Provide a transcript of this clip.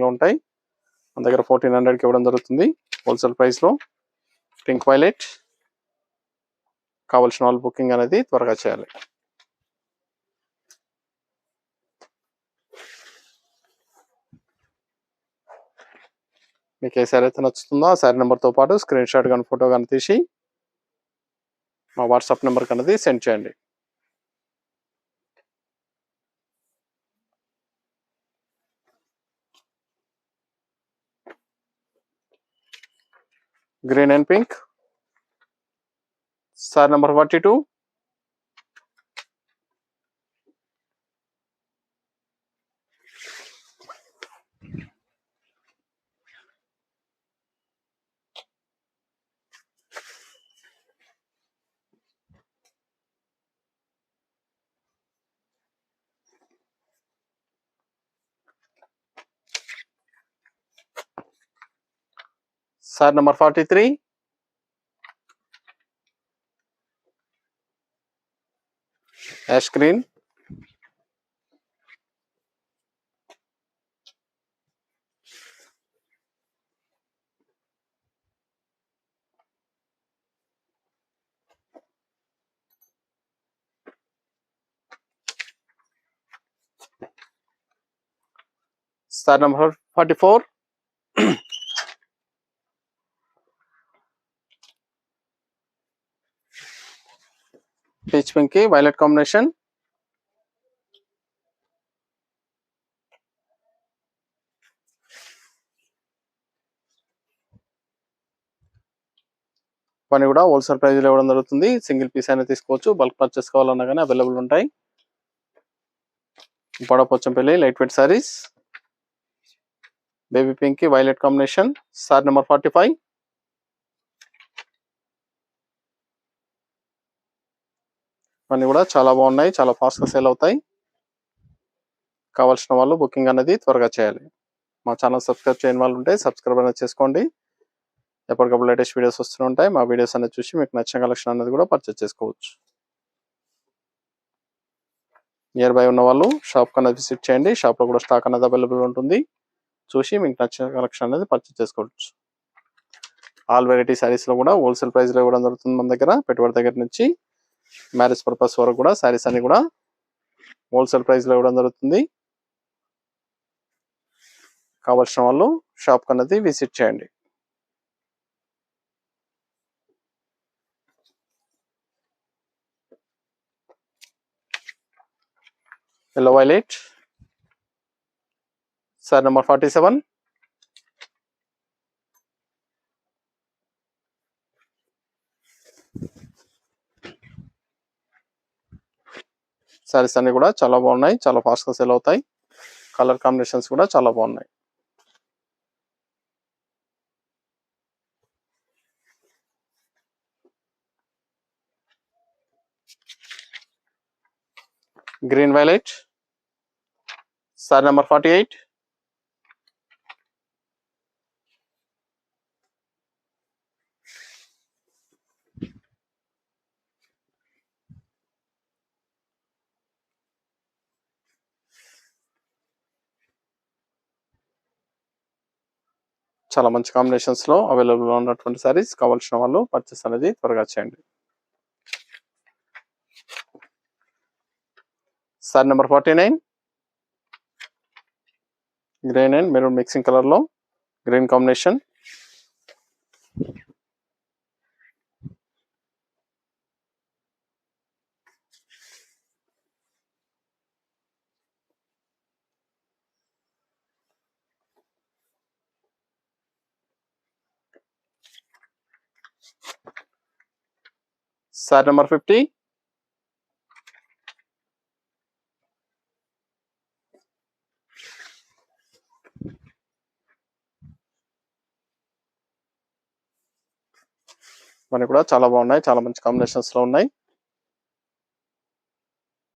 లో ఉంటాయి. మన దగ్గర 1400కి ఇవ్వడం జరుగుతుంది హోల్సేల్ ప్రైస్లో. Pink violet. కావాల్సిన వాళ్ళు బుకింగ్ అనేది త్వరగా చేయాలి. మీకు ఏ శారీ అయితే నచ్చుతుందో ఆ శారీ నెంబర్తో పాటు స్క్రీన్ షాట్ కానీ ఫోటో కానీ తీసి మా వాట్సాప్ నెంబర్కి అనేది సెండ్ చేయండి. Green and pink. Sari number 42. Sari number 43. Ash green. Sari number 44. Peach pink కి వైలెట్ కాంబినేషన్. పని కూడా హోల్సేల్ ప్రైస్ లో ఇవ్వడం జరుగుతుంది. సింగిల్ పీస్ అయినా తీసుకోవచ్చు. బల్క్ పర్చేస్ కావాలన్నా కానీ అవైలబుల్ ఉంటాయి. Pochampally light weight sarees. Baby pink కి వైలెట్ కాంబినేషన్. శారీ నెంబర్ 45. పని కూడా చాలా బాగున్నాయి. చాలా ఫాస్ట్ గా సేల్ అవుతాయి. కావాల్సిన వాళ్ళు బుకింగ్ అనేది త్వరగా చేయాలి. మా ఛానల్ సబ్స్క్రైబ్ చేయని వాళ్ళు ఉంటే సబ్స్క్రైబ్ అనేది చేసుకోండి. ఎప్పటికప్పుడు లేటెస్ట్ వీడియోస్ వస్తూ ఉంటాయి. మా వీడియోస్ అనేది చూసి మీకు నచ్చిన కలెక్షన్ అనేది కూడా పర్చేస్ చేసుకోవచ్చు. నియర్ బై ఉన్న వాళ్ళు షాప్ అనేది విజిట్ చేయండి. షాప్ లో కూడా స్టాక్ అనేది అవైలబుల్ ఉంటుంది. చూసి మీకు నచ్చిన కలెక్షన్ అనేది పర్చేస్ చేసుకోవచ్చు. ఆల్ వెరైటీ సారీస్ లో కూడా హోల్సేల్ ప్రైస్ లో ఇవ్వడం జరుగుతుంది. మన దగ్గర పెట్టుబడి దగ్గర నుంచి మ్యారేజ్ పర్పస్ వరకు కూడా సారీస్ అన్ని కూడా హోల్సేల్ ప్రైస్ లో ఇవ్వడం జరుగుతుంది. కావాల్సిన వాళ్ళు షాప్ అనేది విజిట్ చేయండి. Yellow violet. Sari number 47. Saris అన్ని కూడా చాలా బాగున్నాయి. చాలా ఫాస్ట్ గా సేల్ అవుతాయి. కలర్ కాంబినేషన్స్ కూడా చాలా బాగున్నాయి. Green violet. శారీ నెంబర్ 48. చాలా మంచి కాంబినేషన్స్ లో అవైలబుల్ ఉన్నటువంటి సారీస్. కావాల్సిన వాళ్ళు పర్చేస్ అనేది త్వరగా చేయండి. Sorry number 49. Green and maroon mixing colour లో గ్రీన్ కాంబినేషన్. Sorry number 50. మనకి కూడా చాలా బాగున్నాయి. చాలా మంచి కాంబినేషన్స్ లో ఉన్నాయి.